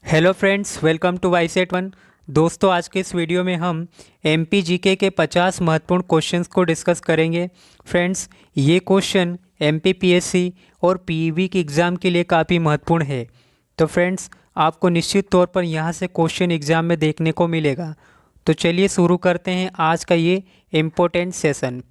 Hello friends, welcome to वाईसेट one. दोस्तों, आज के इस वीडियो में हम एमपी जीके के 50 महत्वपूर्ण क्वेश्चंस को डिस्कस करेंगे। फ्रेंड्स, ये क्वेश्चन एमपी पीएससी और पीईबी की एग्ज़ाम के लिए काफ़ी महत्वपूर्ण है। तो फ्रेंड्स, आपको निश्चित तौर पर यहाँ से क्वेश्चन एग्ज़ाम में देखने को मिलेगा। तो चलिए शुरू करते हैं आज का ये इम्पोर्टेंट सेशन।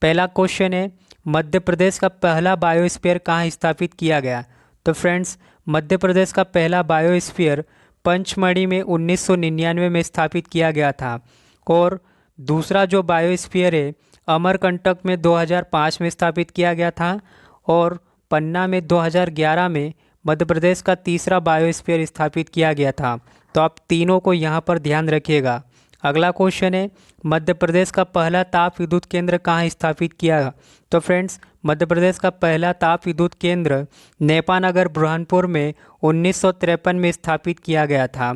पहला क्वेश्चन है, मध्य प्रदेश का पहला बायोस्फीयर कहाँ स्थापित किया गया? तो फ्रेंड्स, मध्य प्रदेश का पहला बायोस्फीयर पंचमढ़ी में 1999 में स्थापित किया गया था। और दूसरा जो बायोस्फीयर है अमरकंटक में 2005 में स्थापित किया गया था। और पन्ना में 2011 में मध्य प्रदेश का तीसरा बायोस्फीयर स्थापित किया गया था। तो आप तीनों को यहाँ पर ध्यान रखिएगा। अगला क्वेश्चन है, मध्य प्रदेश का पहला ताप विद्युत केंद्र कहाँ स्थापित किया? तो फ्रेंड्स, मध्य प्रदेश का पहला ताप विद्युत केंद्र नेपानगर बुरहानपुर में 1953 में स्थापित किया गया था।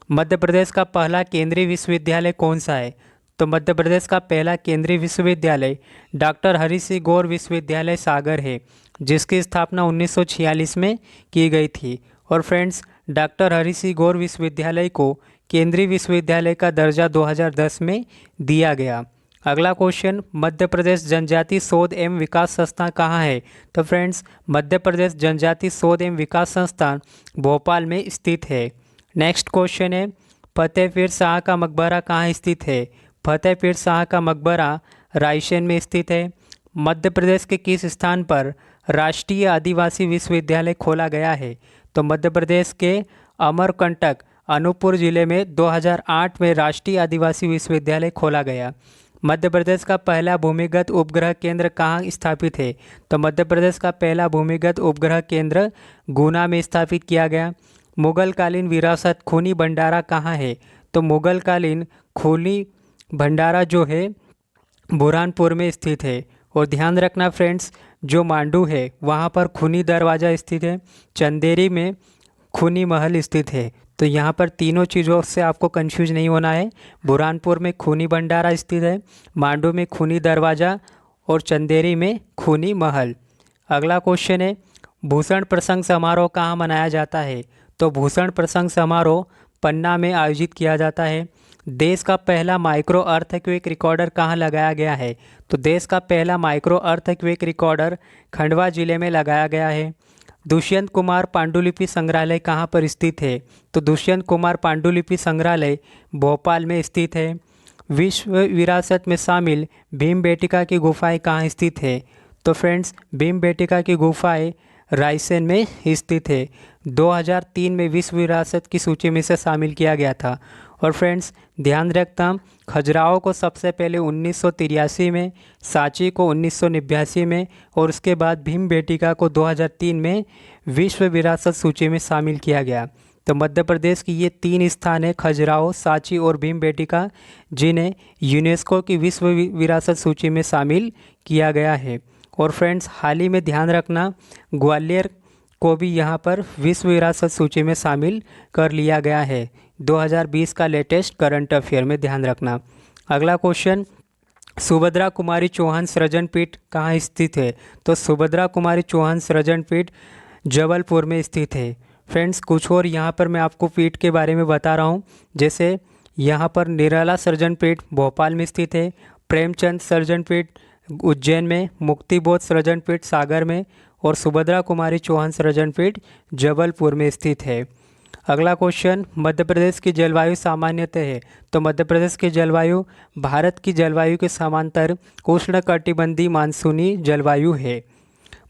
मध्य प्रदेश का पहला केंद्रीय विश्वविद्यालय कौन सा है? तो मध्य प्रदेश का पहला केंद्रीय विश्वविद्यालय डॉक्टर हरि सिंह गौर विश्वविद्यालय सागर है, जिसकी स्थापना 1946 में की गई थी। और फ्रेंड्स, डॉक्टर हरि सिंह गौर विश्वविद्यालय को केंद्रीय विश्वविद्यालय का दर्जा 2010 में दिया गया। अगला क्वेश्चन, मध्य प्रदेश जनजाति शोध एवं विकास संस्थान कहाँ है? तो फ्रेंड्स, मध्य प्रदेश जनजाति शोध एवं विकास संस्थान भोपाल में स्थित है। नेक्स्ट क्वेश्चन है, फतेहपुर शाह का मकबरा कहाँ स्थित है? फतेहपुर शाह का मकबरा रायसेन में स्थित है। मध्य प्रदेश के किस स्थान पर राष्ट्रीय आदिवासी विश्वविद्यालय खोला गया है? तो मध्य प्रदेश के अमरकंटक अनूपपुर जिले में 2008 में राष्ट्रीय आदिवासी विश्वविद्यालय खोला गया। मध्य प्रदेश का पहला भूमिगत उपग्रह केंद्र कहाँ स्थापित है? तो मध्य प्रदेश का पहला भूमिगत उपग्रह केंद्र गुना में स्थापित किया गया। मुगलकालीन विरासत खूनी भंडारा कहाँ है? तो मुगलकालीन खूनी भंडारा जो है बुरहानपुर में स्थित है। और ध्यान रखना फ्रेंड्स, जो मांडू है वहाँ पर खूनी दरवाज़ा स्थित है, चंदेरी में खूनी महल स्थित है। तो यहाँ पर तीनों चीज़ों से आपको कंफ्यूज नहीं होना है। बुरहानपुर में खूनी भंडारा स्थित है, मांडू में खूनी दरवाज़ा और चंदेरी में खूनी महल। अगला क्वेश्चन है, भूषण प्रसंग समारोह कहाँ मनाया जाता है? तो भूषण प्रसंग समारोह पन्ना में आयोजित किया जाता है। देश का पहला माइक्रो अर्थक्वेक रिकॉर्डर कहाँ लगाया गया है? तो देश का पहला माइक्रो अर्थक्वेक रिकॉर्डर खंडवा जिले में लगाया गया है। दुष्यंत कुमार पांडुलिपि संग्रहालय कहाँ पर स्थित है? तो दुष्यंत कुमार पांडुलिपि संग्रहालय भोपाल में स्थित है। विश्व विरासत में शामिल भीमबेटका की गुफाएं कहाँ स्थित है? तो फ्रेंड्स, भीमबेटका की गुफाएं रायसेन में स्थित है। 2003 में विश्व विरासत की सूची में से शामिल किया गया था। और फ्रेंड्स, ध्यान रखता, खजुराहो को सबसे पहले 1983 में, सांची को 1989 में और उसके बाद भीमबेटका को 2003 में विश्व विरासत सूची में शामिल किया गया। तो मध्य प्रदेश की ये तीन स्थान है, खजुराहो, सांची और भीमबेटका, जिन्हें यूनेस्को की विश्व विरासत सूची में शामिल किया गया है। और फ्रेंड्स, हाल ही में ध्यान रखना, ग्वालियर को भी यहाँ पर विश्व विरासत सूची में शामिल कर लिया गया है। 2020 का लेटेस्ट करंट अफेयर में ध्यान रखना। अगला क्वेश्चन, सुभद्रा कुमारी चौहान सृजन पीठ कहाँ स्थित है? तो सुभद्रा कुमारी चौहान सृजन पीठ जबलपुर में स्थित है। फ्रेंड्स, कुछ और यहाँ पर मैं आपको पीठ के बारे में बता रहा हूँ। जैसे यहाँ पर निराला सृजन पीठ भोपाल में स्थित है, प्रेमचंद सृजन पीठ उज्जैन में, मुक्तिबोध सृजन पीठ सागर में और सुभद्रा कुमारी चौहान सृजन पीठ जबलपुर में स्थित है। अगला क्वेश्चन, मध्य प्रदेश की जलवायु सामान्यतः है? तो मध्य प्रदेश की जलवायु भारत की जलवायु के समांतर उष्णकटिबंधीय मानसूनी जलवायु है।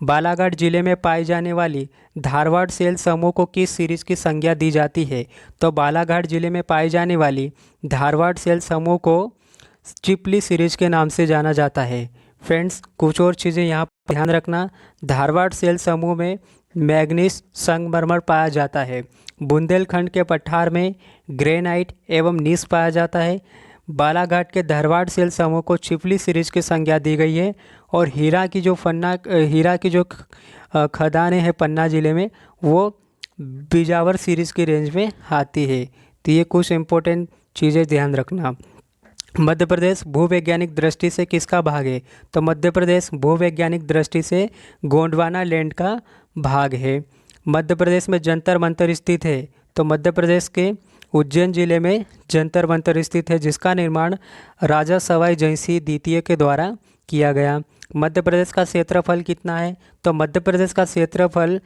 बालाघाट जिले में पाई जाने वाली धारवाड़ सेल समूह को किस सीरीज की संज्ञा दी जाती है? तो बालाघाट जिले में पाई जाने वाली धारवाड़ सेल समूह को चिपली सीरीज के नाम से जाना जाता है। फ्रेंड्स, कुछ और चीज़ें यहाँ पर ध्यान रखना, धारवाड़ सेल समूह में मैग्नीज संगमरमर पाया जाता है। बुंदेलखंड के पठार में ग्रेनाइट एवं नीस पाया जाता है। बालाघाट के धारवाड़ सेल समूह को चिपली सीरीज की संज्ञा दी गई है। और हीरा की जो खदानें हैं पन्ना जिले में, वो बिजावर सीरीज़ की रेंज में आती है। तो ये कुछ इम्पोर्टेंट चीज़ें ध्यान रखना। मध्य प्रदेश भूवैज्ञानिक दृष्टि से किसका भाग है? तो मध्य प्रदेश भूवैज्ञानिक दृष्टि से गोंडवाना लैंड का भाग है। मध्य प्रदेश में जंतर मंतर स्थित है। तो मध्य प्रदेश के उज्जैन जिले में जंतर मंतर स्थित है, जिसका निर्माण राजा सवाई जयसिंह द्वितीय के द्वारा किया गया। मध्य प्रदेश का क्षेत्रफल कितना है? तो मध्य प्रदेश का क्षेत्रफल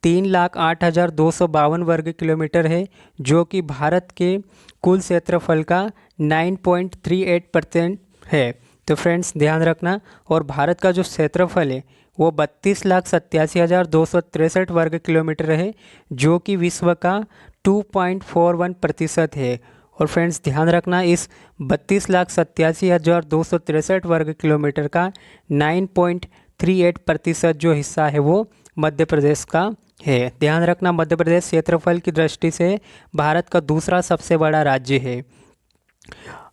3,08,252 वर्ग किलोमीटर है, जो कि भारत के कुल क्षेत्रफल का 9.38% है। तो फ्रेंड्स ध्यान रखना। और भारत का जो क्षेत्रफल है वो 32,87,263 वर्ग किलोमीटर है, जो कि विश्व का 2.41% है। और फ्रेंड्स ध्यान रखना, इस 32,87,263 वर्ग किलोमीटर का 9.38% जो हिस्सा है वो मध्य प्रदेश का है। ध्यान रखना, मध्य प्रदेश क्षेत्रफल की दृष्टि से भारत का दूसरा सबसे बड़ा राज्य है।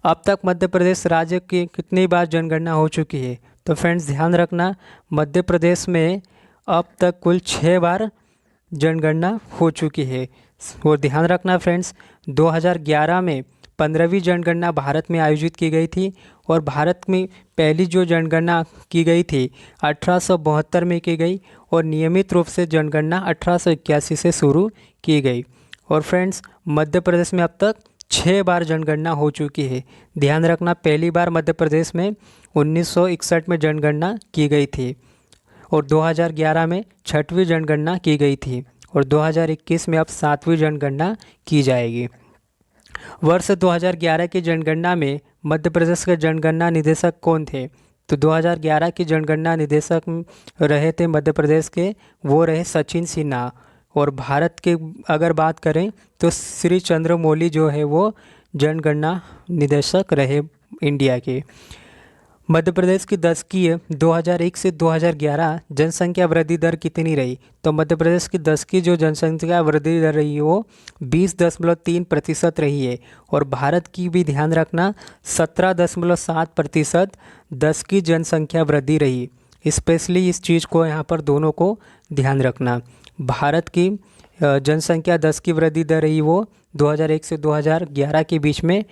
अब तक मध्य प्रदेश राज्य की कितनी बार जनगणना हो चुकी है? तो फ्रेंड्स ध्यान रखना, मध्य प्रदेश में अब तक कुल 6 बार जनगणना हो चुकी है। और ध्यान रखना फ्रेंड्स, 2011 में 15वीं जनगणना भारत में आयोजित की गई थी। और भारत में पहली जो जनगणना की गई थी 1872 में की गई, और नियमित रूप से जनगणना 1881 से शुरू की गई। और फ्रेंड्स मध्य प्रदेश में अब तक 6 बार जनगणना हो चुकी है। ध्यान रखना, पहली बार मध्य प्रदेश में 1961 में जनगणना की गई थी, और 2011 में 6वीं जनगणना की गई थी, और 2021 में अब 7वीं जनगणना की जाएगी। वर्ष 2011 की जनगणना में मध्य प्रदेश के जनगणना निदेशक कौन थे? तो 2011 की जनगणना निदेशक रहे थे मध्य प्रदेश के, वो रहे सचिन सिन्हा। और भारत के अगर बात करें तो श्री चंद्रमौली जो है वो जनगणना निदेशक रहे इंडिया के। मध्य प्रदेश की दशकीय 2001 से 2011 जनसंख्या वृद्धि दर कितनी रही? तो मध्य प्रदेश की दशकीय जो जनसंख्या वृद्धि दर रही वो 20.3% रही है। और भारत की भी ध्यान रखना 17.7% दशकीय जनसंख्या वृद्धि रही। स्पेशली इस चीज़ को यहाँ पर दोनों को ध्यान रखना। भारत की जनसंख्या दशकीय वृद्धि दर रही वो 2001 से 2011 के बीच में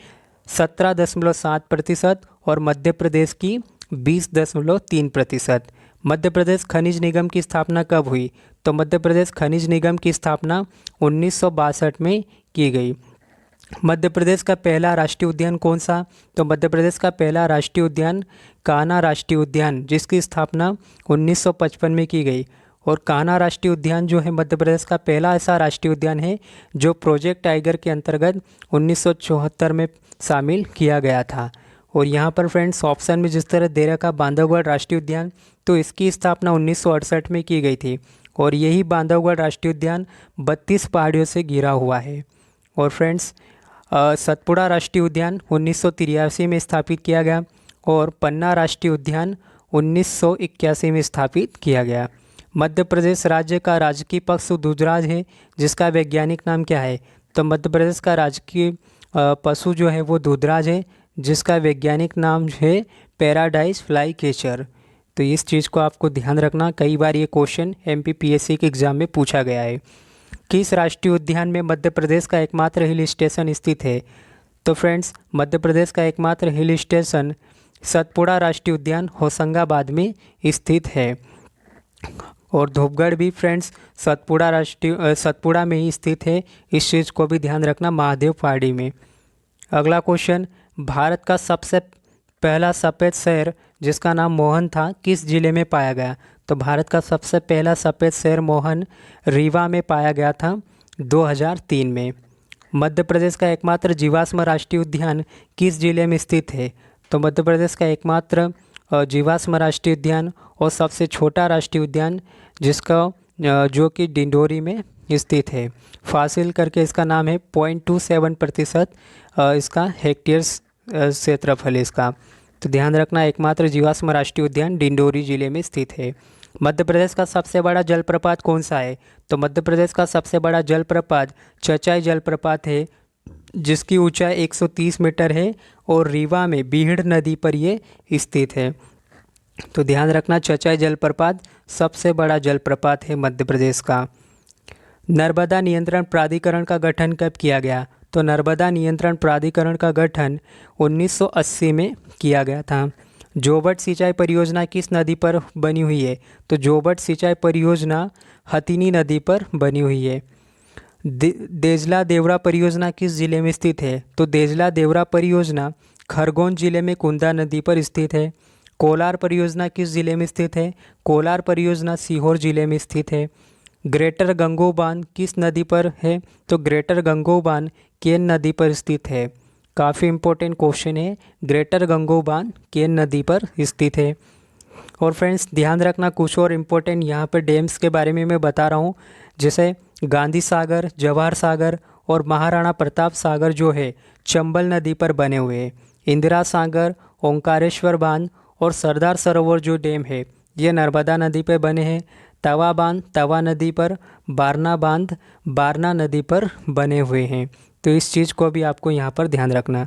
17.7% और मध्य प्रदेश की 20.3%। मध्य प्रदेश खनिज निगम की स्थापना कब हुई? तो मध्य प्रदेश खनिज निगम की स्थापना 1962 में की गई। मध्य प्रदेश का पहला राष्ट्रीय उद्यान कौन सा? तो मध्य प्रदेश का पहला राष्ट्रीय उद्यान कान्हा राष्ट्रीय उद्यान, जिसकी स्थापना 1955 में की गई। और कान्हा राष्ट्रीय उद्यान जो है मध्य प्रदेश का पहला ऐसा राष्ट्रीय उद्यान है जो प्रोजेक्ट टाइगर के अंतर्गत 1974 में शामिल किया गया था। और यहाँ पर फ्रेंड्स ऑप्शन में जिस तरह दे रखा बांधवगढ़ राष्ट्रीय उद्यान, तो इसकी स्थापना 1968 में की गई थी। और यही बांधवगढ़ राष्ट्रीय उद्यान 32 पहाड़ियों से घिरा हुआ है। और फ्रेंड्स सतपुड़ा राष्ट्रीय उद्यान 1983 में स्थापित किया गया, और पन्ना राष्ट्रीय उद्यान 1981 में स्थापित किया गया। मध्य प्रदेश राज्य का राजकीय पशु दूधराज है, जिसका वैज्ञानिक नाम क्या है? तो मध्य प्रदेश का राजकीय पशु जो है वो दूधराज है, जिसका वैज्ञानिक नाम है पैराडाइज फ्लाई कैचर। तो इस चीज़ को आपको ध्यान रखना, कई बार ये क्वेश्चन MPPSC के एग्ज़ाम में पूछा गया है। किस राष्ट्रीय उद्यान में मध्य प्रदेश का एकमात्र हिल स्टेशन स्थित है? तो फ्रेंड्स मध्य प्रदेश का एकमात्र हिल स्टेशन सतपुड़ा राष्ट्रीय उद्यान होशंगाबाद में स्थित है। और धूपगढ़ भी फ्रेंड्स सतपुड़ा में ही स्थित है। इस चीज़ को भी ध्यान रखना, महादेव पहाड़ी में। अगला क्वेश्चन, भारत का सबसे पहला सफ़ेद शहर जिसका नाम मोहन था किस जिले में पाया गया? तो भारत का सबसे पहला सफ़ेद शहर मोहन रीवा में पाया गया था 2003 में। मध्य प्रदेश का एकमात्र जीवाश्म राष्ट्रीय उद्यान किस जिले में स्थित है? तो मध्य प्रदेश का एकमात्र जीवाश्म राष्ट्रीय उद्यान और सबसे छोटा राष्ट्रीय उद्यान जिसका जो कि डिंडोरी में स्थित है, फासिल करके इसका नाम है। 0.27% इसका हेक्टेयर्स क्षेत्रफल है इसका। तो ध्यान रखना, एकमात्र जीवाश्म राष्ट्रीय उद्यान डिंडोरी जिले में स्थित है। मध्य प्रदेश का सबसे बड़ा जलप्रपात कौन सा है? तो मध्य प्रदेश का सबसे बड़ा जलप्रपात चचाई जलप्रपात है, जिसकी ऊंचाई 130 मीटर है और रीवा में बीहड़ नदी पर ये स्थित है। तो ध्यान रखना, चचाई जलप्रपात सबसे बड़ा जलप्रपात है मध्य प्रदेश का। नर्मदा नियंत्रण प्राधिकरण का गठन कब किया गया? तो नर्मदा नियंत्रण प्राधिकरण का गठन 1980 में किया गया था। जोबट सिंचाई परियोजना किस नदी पर बनी हुई है? तो जोबट सिंचाई परियोजना हथिनी नदी पर बनी हुई है। देजला देवरा परियोजना किस जिले में स्थित है? तो देजला देवरा परियोजना खरगोन जिले में कुंदा नदी पर स्थित है। कोलार परियोजना किस जिले में स्थित है? कोलार परियोजना सीहोर जिले में स्थित है। ग्रेटर गंगो बांध किस नदी पर है? तो ग्रेटर गंगो बांध केन नदी पर स्थित है। काफ़ी इंपॉर्टेंट क्वेश्चन है। ग्रेटर गंगो बांध केन नदी पर स्थित है। और फ्रेंड्स ध्यान रखना कुछ और इम्पोर्टेंट यहाँ पर डैम्स के बारे में मैं बता रहा हूँ, जैसे गांधी सागर, जवाहर सागर और महाराणा प्रताप सागर जो है चंबल नदी पर बने हुए हैं। इंदिरा सागर, ओंकारेश्वर बांध और सरदार सरोवर जो डैम है ये नर्मदा नदी पर बने हैं। तवा बांध तवा नदी पर, बारना बांध बारना नदी पर बने हुए हैं। तो इस चीज़ को भी आपको यहाँ पर ध्यान रखना।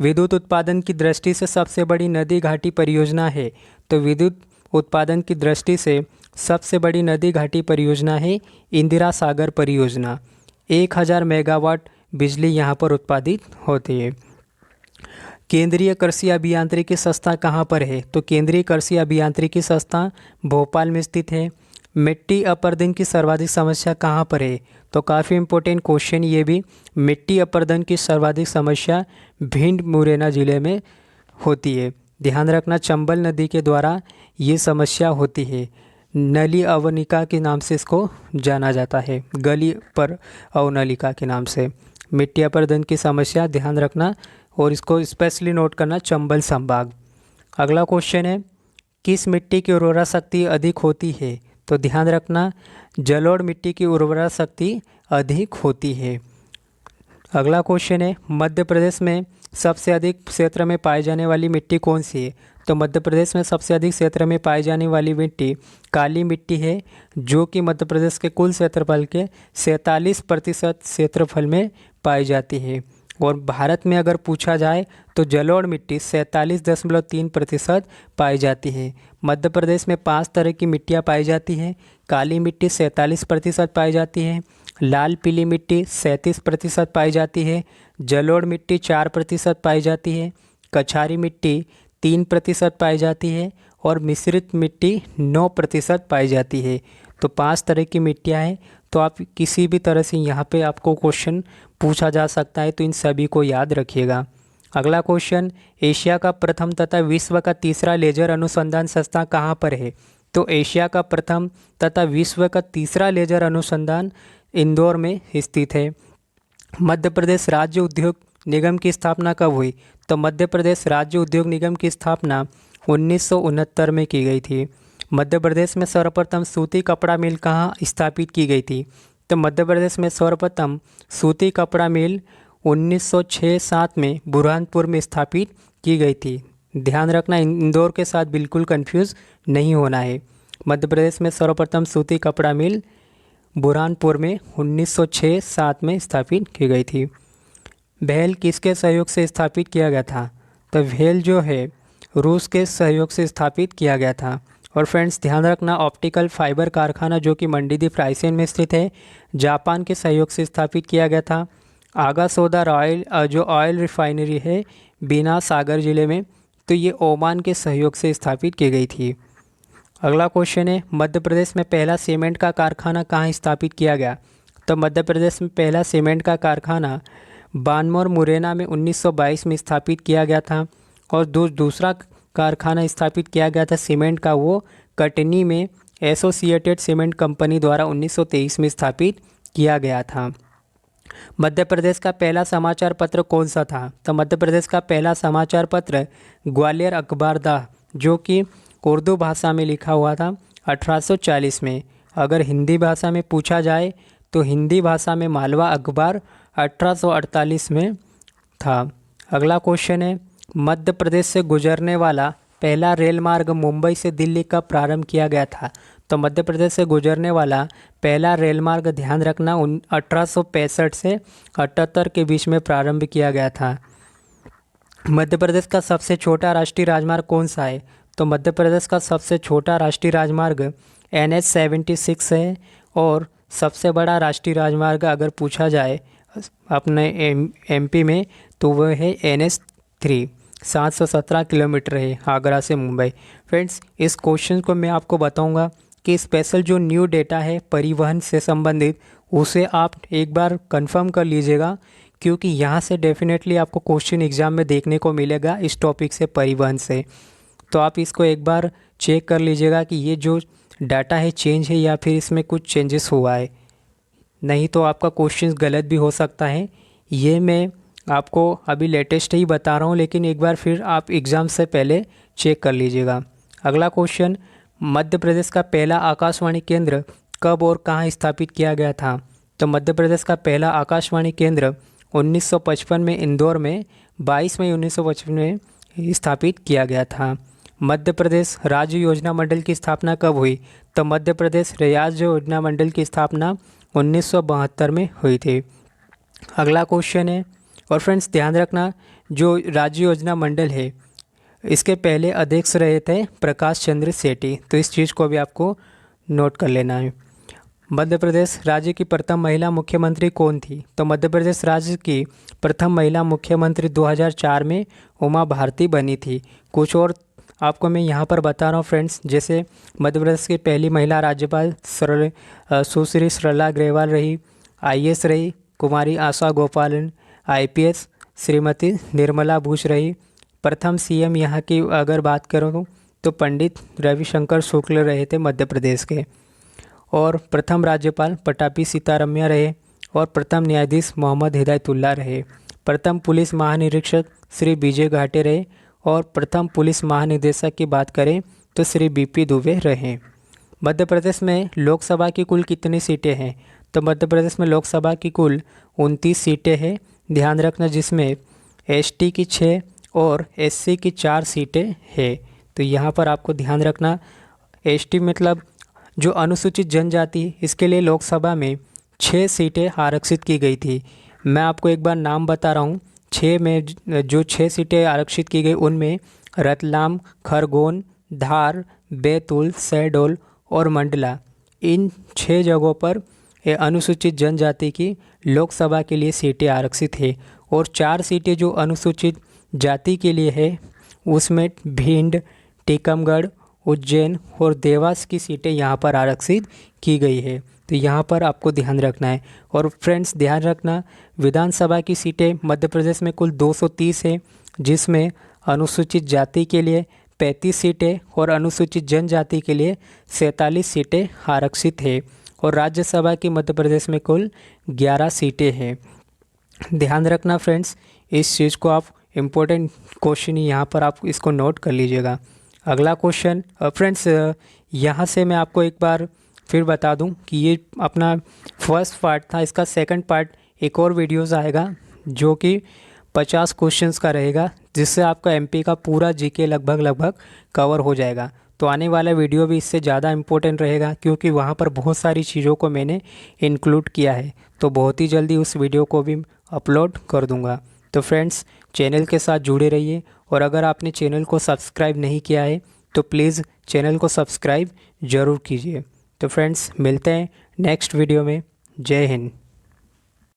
विद्युत उत्पादन की दृष्टि से सबसे बड़ी नदी घाटी परियोजना है? तो विद्युत उत्पादन की दृष्टि से सबसे बड़ी नदी घाटी परियोजना है इंदिरा सागर परियोजना। 1000 मेगावाट बिजली यहाँ पर उत्पादित होती है। केंद्रीय कृषि अभियांत्रिकी संस्था कहाँ पर है? तो केंद्रीय कृषि अभियांत्रिकी संस्था भोपाल में स्थित है। मिट्टी अपर्दन की सर्वाधिक समस्या कहाँ पर है? तो काफ़ी इंपॉर्टेंट क्वेश्चन ये भी। मिट्टी अपर्दन की सर्वाधिक समस्या भिंड मुरैना जिले में होती है। ध्यान रखना चंबल नदी के द्वारा ये समस्या होती है। नली अवनिका के नाम से इसको जाना जाता है, गली पर अवनलिका के नाम से। मिट्टी अपर्दन की समस्या ध्यान रखना और इसको स्पेशली नोट करना, चंबल संभाग। अगला क्वेश्चन है किस मिट्टी की उर्वरा शक्ति अधिक होती है? तो ध्यान रखना जलोढ़ मिट्टी की उर्वरा शक्ति अधिक होती है। अगला क्वेश्चन है मध्य प्रदेश में सबसे अधिक क्षेत्र में पाई जाने वाली मिट्टी कौन सी है? तो मध्य प्रदेश में सबसे अधिक क्षेत्र में पाई जाने वाली मिट्टी काली मिट्टी है, जो कि मध्य प्रदेश के कुल क्षेत्रफल के 47% क्षेत्रफल में पाई जाती है। और भारत में अगर पूछा जाए तो जलोढ़ मिट्टी 47.3% पाई जाती है। मध्य प्रदेश में 5 तरह की मिट्टियाँ पाई जाती हैं। काली मिट्टी 47% पाई जाती है, लाल पीली मिट्टी 37% पाई जाती है, जलोढ़ मिट्टी 4% पाई जाती है, कछारी मिट्टी 3% पाई जाती है और मिश्रित मिट्टी 9% पाई जाती है। तो 5 तरह की मिट्टियाँ हैं। तो आप किसी भी तरह से यहाँ पे आपको क्वेश्चन पूछा जा सकता है, तो इन सभी को याद रखिएगा। अगला क्वेश्चन एशिया का प्रथम तथा विश्व का तीसरा लेजर अनुसंधान संस्थान कहाँ पर है? तो एशिया का प्रथम तथा विश्व का तीसरा लेजर अनुसंधान इंदौर में स्थित है। मध्य प्रदेश राज्य उद्योग निगम की स्थापना कब हुई? तो मध्य प्रदेश राज्य उद्योग निगम की स्थापना 1969 में की गई थी। मध्य प्रदेश में सर्वप्रथम सूती कपड़ा मिल कहाँ स्थापित की गई थी? तो मध्य प्रदेश में सर्वप्रथम सूती कपड़ा मिल 1906-7 में बुरहानपुर में स्थापित की गई थी। ध्यान रखना इंदौर के साथ बिल्कुल कंफ्यूज नहीं होना है। मध्य प्रदेश में सर्वप्रथम सूती कपड़ा मिल बुरहानपुर में 1906-7 में स्थापित की गई थी। भेल किसके सहयोग से स्थापित किया गया था? तो भेल जो है रूस के सहयोग से स्थापित किया गया था। और फ्रेंड्स ध्यान रखना ऑप्टिकल फाइबर कारखाना जो कि मंडीदीप रायसेन में स्थित है, जापान के सहयोग से स्थापित किया गया था। आगा सौदा ऑयल जो ऑयल रिफाइनरी है बीना सागर ज़िले में, तो ये ओमान के सहयोग से स्थापित की गई थी। अगला क्वेश्चन है मध्य प्रदेश में पहला सीमेंट का कारखाना कहाँ स्थापित किया गया? तो मध्य प्रदेश में पहला सीमेंट का कारखाना बानमोर मुरैना में 1922 में स्थापित किया गया था। और दूसरा कारखाना स्थापित किया गया था सीमेंट का, वो कटनी में एसोसिएटेड सीमेंट कंपनी द्वारा 1923 में स्थापित किया गया था। मध्य प्रदेश का पहला समाचार पत्र कौन सा था? तो मध्य प्रदेश का पहला समाचार पत्र ग्वालियर अखबारदाह, जो कि उर्दू भाषा में लिखा हुआ था 1840 में। अगर हिंदी भाषा में पूछा जाए तो हिंदी भाषा में मालवा अखबार 1848 में था। अगला क्वेश्चन है मध्य प्रदेश से गुजरने वाला पहला रेल मार्ग मुंबई से दिल्ली कब प्रारंभ किया गया था? तो मध्य प्रदेश से गुजरने वाला पहला रेल मार्ग ध्यान रखना 1865 से 78 के बीच में प्रारंभ किया गया था। मध्य प्रदेश का सबसे छोटा राष्ट्रीय राजमार्ग कौन सा है? तो मध्य प्रदेश का सबसे छोटा राष्ट्रीय राजमार्ग NH-76 है। और सबसे बड़ा राष्ट्रीय राजमार्ग अगर पूछा जाए अपने एमपी में, तो वह है NH3। 717 किलोमीटर है आगरा से मुंबई। फ्रेंड्स, इस क्वेश्चन को मैं आपको बताऊंगा कि स्पेशल जो न्यू डेटा है परिवहन से संबंधित, उसे आप एक बार कंफर्म कर लीजिएगा, क्योंकि यहाँ से डेफिनेटली आपको क्वेश्चन एग्ज़ाम में देखने को मिलेगा इस टॉपिक से, परिवहन से। तो आप इसको एक बार चेक कर लीजिएगा कि ये जो डाटा है चेंज है या फिर इसमें कुछ चेंजेस हुआ है, नहीं तो आपका क्वेश्चन गलत भी हो सकता है। ये मैं आपको अभी लेटेस्ट ही बता रहा हूँ, लेकिन एक बार फिर आप एग्ज़ाम से पहले चेक कर लीजिएगा। अगला क्वेश्चन, मध्य प्रदेश का पहला आकाशवाणी केंद्र कब और कहाँ स्थापित किया गया था? तो मध्य प्रदेश का पहला आकाशवाणी केंद्र 1955 में इंदौर में 22 मई 1955 में स्थापित किया गया था। मध्य प्रदेश राज्य योजना मंडल की स्थापना कब हुई? तो मध्य प्रदेश राज्य योजना मंडल की स्थापना 1972 में हुई थी। अगला क्वेश्चन है, और फ्रेंड्स ध्यान रखना, जो राज्य योजना मंडल है इसके पहले अध्यक्ष रहे थे प्रकाश चंद्र सेठी, तो इस चीज़ को भी आपको नोट कर लेना है। मध्य प्रदेश राज्य की प्रथम महिला मुख्यमंत्री कौन थी? तो मध्य प्रदेश राज्य की प्रथम महिला मुख्यमंत्री 2004 में उमा भारती बनी थी। कुछ और आपको मैं यहाँ पर बता रहा हूँ फ्रेंड्स, जैसे मध्य प्रदेश की पहली महिला राज्यपाल सुश्री सरला अग्रवाल रही, IAS रही कुमारी आशा गोपालन, IPS श्रीमती निर्मला बुश रही। प्रथम CM यहाँ की अगर बात करूँ तो पंडित रविशंकर शुक्ल रहे थे मध्य प्रदेश के, और प्रथम राज्यपाल पटाभी सीतारमैया रहे, और प्रथम न्यायाधीश मोहम्मद हिदायतुल्लाह रहे। प्रथम पुलिस महानिरीक्षक श्री विजय घाटे रहे, और प्रथम पुलिस महानिदेशक की बात करें तो श्री BP दुबे रहे। मध्य प्रदेश में लोकसभा की कुल कितनी सीटें हैं? तो मध्य प्रदेश में लोकसभा की कुल 29 सीटें हैं, ध्यान रखना, जिसमें ST की 6 और SC की 4 सीटें हैं। तो यहाँ पर आपको ध्यान रखना, ST मतलब जो अनुसूचित जनजाति, इसके लिए लोकसभा में 6 सीटें आरक्षित की गई थी। मैं आपको एक बार नाम बता रहा हूँ। 6 में जो 6 सीटें आरक्षित की गई उनमें रतलाम, खरगोन, धार, बैतूल, शहडोल और मंडला, इन 6 जगहों पर अनुसूचित जनजाति की लोकसभा के लिए सीटें आरक्षित है। और 4 सीटें जो अनुसूचित जाति के लिए है, उसमें भिंड, टीकमगढ़, उज्जैन और देवास की सीटें यहाँ पर आरक्षित की गई है। तो यहाँ पर आपको ध्यान रखना है। और फ्रेंड्स ध्यान रखना, विधानसभा की सीटें मध्य प्रदेश में कुल 230 है, जिसमें अनुसूचित जाति के लिए 35 सीटें और अनुसूचित जनजाति के लिए 47 सीटें आरक्षित है। और राज्यसभा की मध्य प्रदेश में कुल 11 सीटें हैं। ध्यान रखना फ्रेंड्स, इस चीज़ को आप इम्पोर्टेंट क्वेश्चन ही यहाँ पर आप इसको नोट कर लीजिएगा। अगला क्वेश्चन फ्रेंड्स, यहाँ से मैं आपको एक बार फिर बता दूं कि ये अपना फर्स्ट पार्ट था, इसका सेकंड पार्ट एक और वीडियोस आएगा जो कि 50 क्वेश्चंस का रहेगा, जिससे आपका MP का पूरा GK लगभग कवर हो जाएगा। तो आने वाला वीडियो भी इससे ज़्यादा इम्पोर्टेंट रहेगा, क्योंकि वहाँ पर बहुत सारी चीज़ों को मैंने इंक्लूड किया है। तो बहुत ही जल्दी उस वीडियो को भी अपलोड कर दूँगा। तो फ्रेंड्स, चैनल के साथ जुड़े रहिए, और अगर आपने चैनल को सब्सक्राइब नहीं किया है तो प्लीज़ चैनल को सब्सक्राइब ज़रूर कीजिए। तो फ्रेंड्स, मिलते हैं नेक्स्ट वीडियो में। जय हिंद।